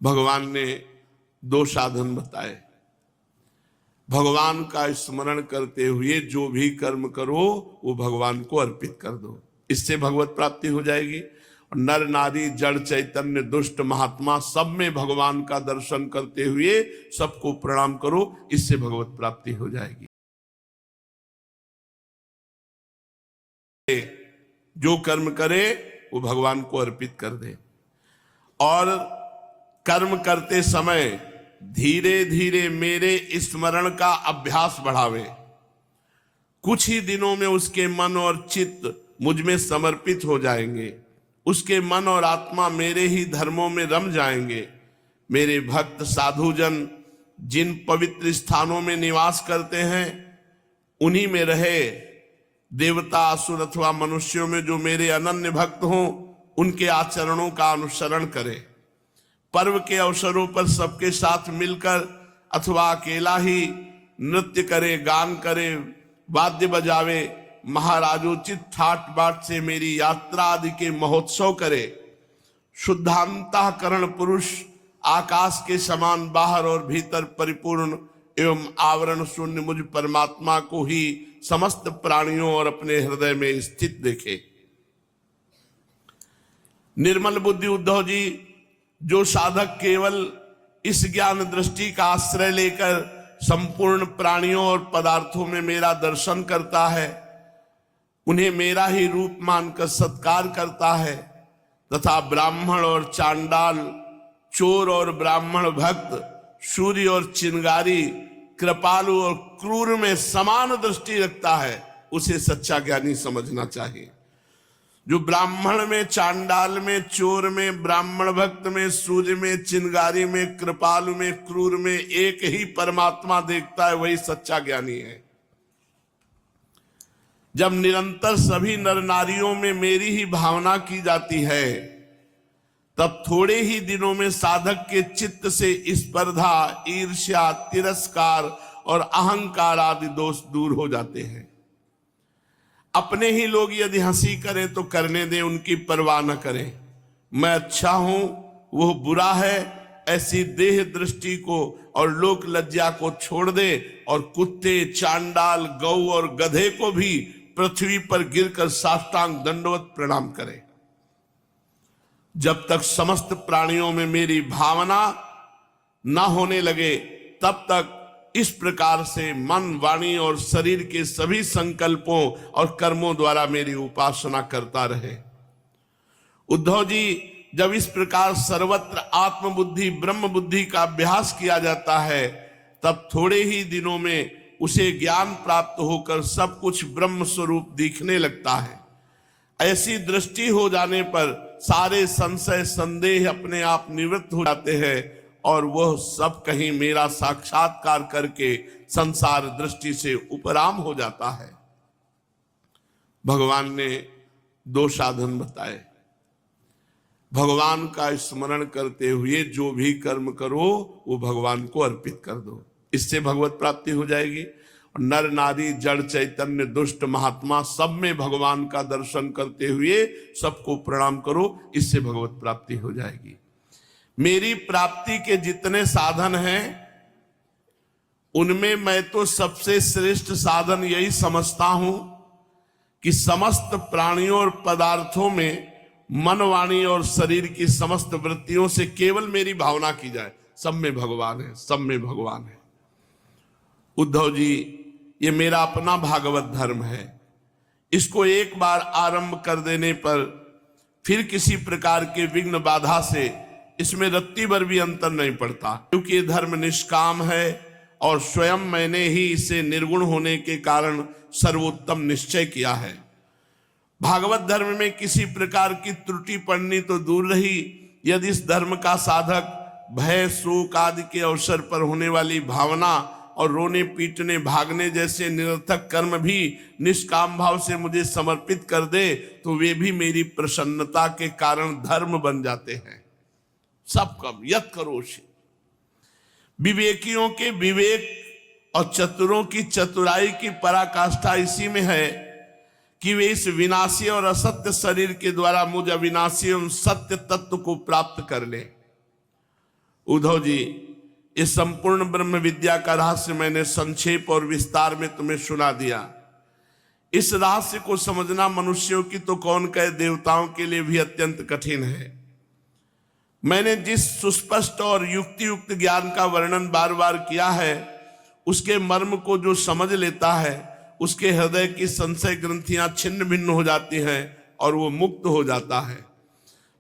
भगवान ने दो साधन बताए। भगवान का स्मरण करते हुए जो भी कर्म करो वो भगवान को अर्पित कर दो, इससे भगवत प्राप्ति हो जाएगी। और नर नारी जड़ चैतन्य दुष्ट महात्मा सब में भगवान का दर्शन करते हुए सबको प्रणाम करो, इससे भगवत प्राप्ति हो जाएगी। जो कर्म करे वो भगवान को अर्पित कर दे और कर्म करते समय धीरे धीरे मेरे स्मरण का अभ्यास बढ़ावे। कुछ ही दिनों में उसके मन और चित्त मुझ में समर्पित हो जाएंगे, उसके मन और आत्मा मेरे ही धर्मों में रम जाएंगे। मेरे भक्त साधुजन जिन पवित्र स्थानों में निवास करते हैं उन्हीं में रहे। देवता असुर अथवा मनुष्यों में जो मेरे अनन्य भक्त हों उनके आचरणों का अनुसरण करें। पर्व के अवसरों पर सबके साथ मिलकर अथवा अकेला ही नृत्य करे, गान करे, वाद्य बजावे, महाराजोचित ठाट बाट से मेरी यात्रा आदि के महोत्सव करे। शुद्धांतःकरण पुरुष आकाश के समान बाहर और भीतर परिपूर्ण एवं आवरण शून्य मुझ परमात्मा को ही समस्त प्राणियों और अपने हृदय में स्थित देखे। निर्मल बुद्धि उद्धव जी, जो साधक केवल इस ज्ञान दृष्टि का आश्रय लेकर संपूर्ण प्राणियों और पदार्थों में मेरा दर्शन करता है, उन्हें मेरा ही रूप मानकर सत्कार करता है तथा ब्राह्मण और चांडाल, चोर और ब्राह्मण भक्त, सूर्य और चिंगारी, कृपालु और क्रूर में समान दृष्टि रखता है, उसे सच्चा ज्ञानी समझना चाहिए। जो ब्राह्मण में, चांडाल में, चोर में, ब्राह्मण भक्त में, सूर्य में, चिंगारी में, कृपालु में, क्रूर में एक ही परमात्मा देखता है, वही सच्चा ज्ञानी है। जब निरंतर सभी नर नारियों में मेरी ही भावना की जाती है तब थोड़े ही दिनों में साधक के चित्त से स्पर्धा, ईर्ष्या, तिरस्कार और अहंकार आदि दोष दूर हो जाते हैं। अपने ही लोग यदि हंसी करें तो करने दें, उनकी परवाह न करें। मैं अच्छा हूं, वो बुरा है, ऐसी देह दृष्टि को और लोक लज्जा को छोड़ दे और कुत्ते, चांडाल, गौ और गधे को भी पृथ्वी पर गिरकर साष्टांग दंडवत प्रणाम करें। जब तक समस्त प्राणियों में मेरी भावना न होने लगे तब तक इस प्रकार से मन, वाणी और शरीर के सभी संकल्पों और कर्मों द्वारा मेरी उपासना करता रहे। उद्धव जी, जब इस प्रकार सर्वत्र आत्मबुद्धि, ब्रह्म बुद्धि का अभ्यास किया जाता है तब थोड़े ही दिनों में उसे ज्ञान प्राप्त होकर सब कुछ ब्रह्म स्वरूप दिखने लगता है। ऐसी दृष्टि हो जाने पर सारे संशय, संदेह अपने आप निवृत्त हो जाते हैं और वह सब कहीं मेरा साक्षात्कार करके संसार दृष्टि से उपराम हो जाता है। भगवान ने दो साधन बताए। भगवान का स्मरण करते हुए जो भी कर्म करो वो भगवान को अर्पित कर दो, इससे भगवत प्राप्ति हो जाएगी। और नर नारी जड़ चैतन्य दुष्ट महात्मा सब में भगवान का दर्शन करते हुए सबको प्रणाम करो, इससे भगवत प्राप्ति हो जाएगी। मेरी प्राप्ति के जितने साधन हैं उनमें मैं तो सबसे श्रेष्ठ साधन यही समझता हूं कि समस्त प्राणियों और पदार्थों में मन, वाणी और शरीर की समस्त वृत्तियों से केवल मेरी भावना की जाए। सब में भगवान है, सब में भगवान है। उद्धव जी, ये मेरा अपना भागवत धर्म है। इसको एक बार आरंभ कर देने पर फिर किसी प्रकार के विघ्न बाधा से इसमें रत्ती भर भी अंतर नहीं पड़ता, क्योंकि ये धर्म निष्काम है और स्वयं मैंने ही इसे निर्गुण होने के कारण सर्वोत्तम निश्चय किया है। भागवत धर्म में किसी प्रकार की त्रुटि पड़नी तो दूर रही, यदि इस धर्म का साधक भय, शोक आदि के अवसर पर होने वाली भावना और रोने, पीटने, भागने जैसे निरर्थक कर्म भी निष्काम भाव से मुझे समर्पित कर दे तो वे भी मेरी प्रसन्नता के कारण धर्म बन जाते हैं। सब कम यत करोषि। विवेकियों के विवेक और चतुरों की चतुराई की पराकाष्ठा इसी में है कि वे इस विनाशी और असत्य शरीर के द्वारा मुझ अविनाशी एवं सत्य तत्व को प्राप्त कर ले। उद्धव जी, इस संपूर्ण ब्रह्म विद्या का रहस्य मैंने संक्षेप और विस्तार में तुम्हें सुना दिया। इस रहस्य को समझना मनुष्यों की तो कौन कहे, देवताओं के लिए भी अत्यंत कठिन है। मैंने जिस सुस्पष्ट और युक्तियुक्त ज्ञान का वर्णन बार बार किया है, उसके मर्म को जो समझ लेता है, उसके हृदय की संशय ग्रंथियां छिन्न भिन्न हो जाती हैं और वो मुक्त हो जाता है।